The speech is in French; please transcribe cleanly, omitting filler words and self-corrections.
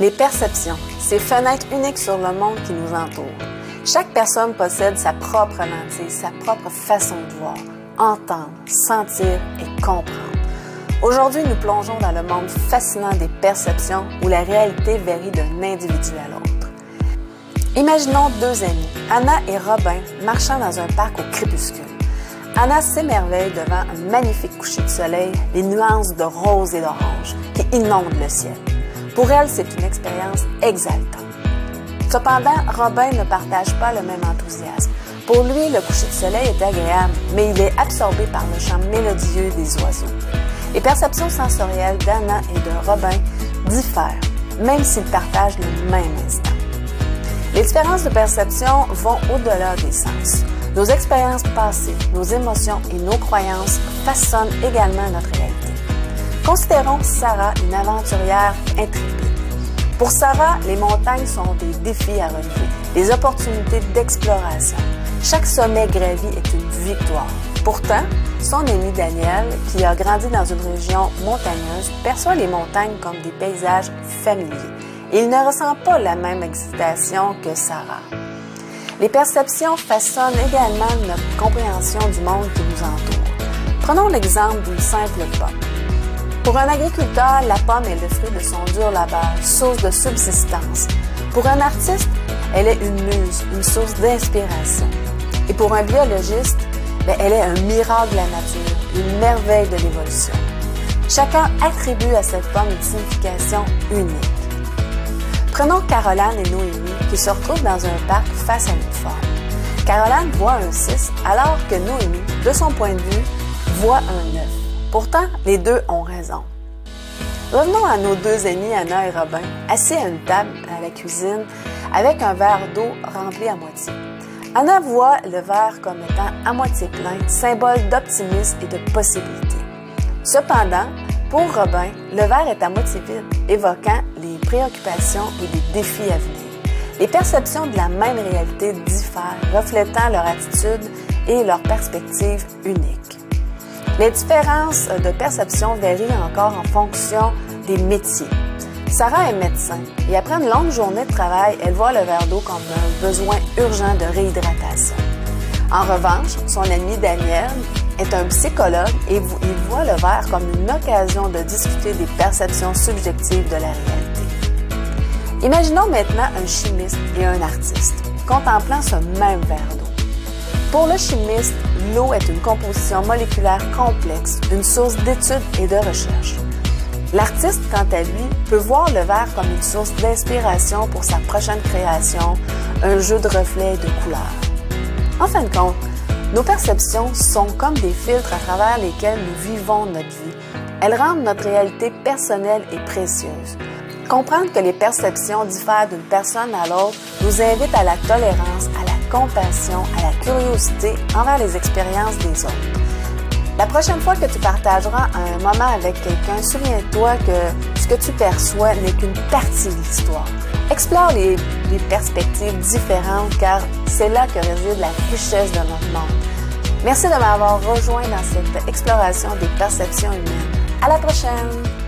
Les perceptions, ces fenêtres uniques sur le monde qui nous entoure. Chaque personne possède sa propre lentille, sa propre façon de voir, entendre, sentir et comprendre. Aujourd'hui, nous plongeons dans le monde fascinant des perceptions où la réalité varie d'un individu à l'autre. Imaginons deux amis, Anna et Robin, marchant dans un parc au crépuscule. Anna s'émerveille devant un magnifique coucher de soleil, les nuances de rose et d'orange qui inondent le ciel. Pour elle, c'est une expérience exaltante. Cependant, Robin ne partage pas le même enthousiasme. Pour lui, le coucher de soleil est agréable, mais il est absorbé par le chant mélodieux des oiseaux. Les perceptions sensorielles d'Anna et de Robin diffèrent, même s'ils partagent le même instant. Les différences de perception vont au-delà des sens. Nos expériences passées, nos émotions et nos croyances façonnent également notre réalité. Considérons Sarah une aventurière intrépide. Pour Sarah, les montagnes sont des défis à relever, des opportunités d'exploration. Chaque sommet gravi est une victoire. Pourtant, son ami Daniel, qui a grandi dans une région montagneuse, perçoit les montagnes comme des paysages familiers. Et il ne ressent pas la même excitation que Sarah. Les perceptions façonnent également notre compréhension du monde qui nous entoure. Prenons l'exemple d'une simple pomme. Pour un agriculteur, la pomme est le fruit de son dur labeur, source de subsistance. Pour un artiste, elle est une muse, une source d'inspiration. Et pour un biologiste, elle est un miracle de la nature, une merveille de l'évolution. Chacun attribue à cette pomme une signification unique. Prenons Caroline et Noémie qui se retrouvent dans un parc face à une forme. Caroline voit un 6 alors que Noémie, de son point de vue, voit un 9. Pourtant, les deux ont raison. Revenons à nos deux amis Anna et Robin, assis à une table à la cuisine avec un verre d'eau rempli à moitié. Anna voit le verre comme étant à moitié plein, symbole d'optimisme et de possibilité. Cependant, pour Robin, le verre est à moitié vide, évoquant les préoccupations et les défis à venir. Les perceptions de la même réalité diffèrent, reflétant leur attitude et leur perspective unique. Les différences de perception varient encore en fonction des métiers. Sarah est médecin et après une longue journée de travail, elle voit le verre d'eau comme un besoin urgent de réhydratation. En revanche, son ami Daniel est un psychologue et il voit le verre comme une occasion de discuter des perceptions subjectives de la réalité. Imaginons maintenant un chimiste et un artiste contemplant ce même verre d'eau. Pour le chimiste, l'eau est une composition moléculaire complexe, une source d'études et de recherche. L'artiste, quant à lui, peut voir le verre comme une source d'inspiration pour sa prochaine création, un jeu de reflets et de couleurs. En fin de compte, nos perceptions sont comme des filtres à travers lesquels nous vivons notre vie. Elles rendent notre réalité personnelle et précieuse. Comprendre que les perceptions diffèrent d'une personne à l'autre nous invite à la tolérance, à la compassion, à la curiosité envers les expériences des autres. La prochaine fois que tu partageras un moment avec quelqu'un, souviens-toi que ce que tu perçois n'est qu'une partie de l'histoire. Explore les perspectives différentes car c'est là que réside la richesse de notre monde. Merci de m'avoir rejoint dans cette exploration des perceptions humaines. À la prochaine!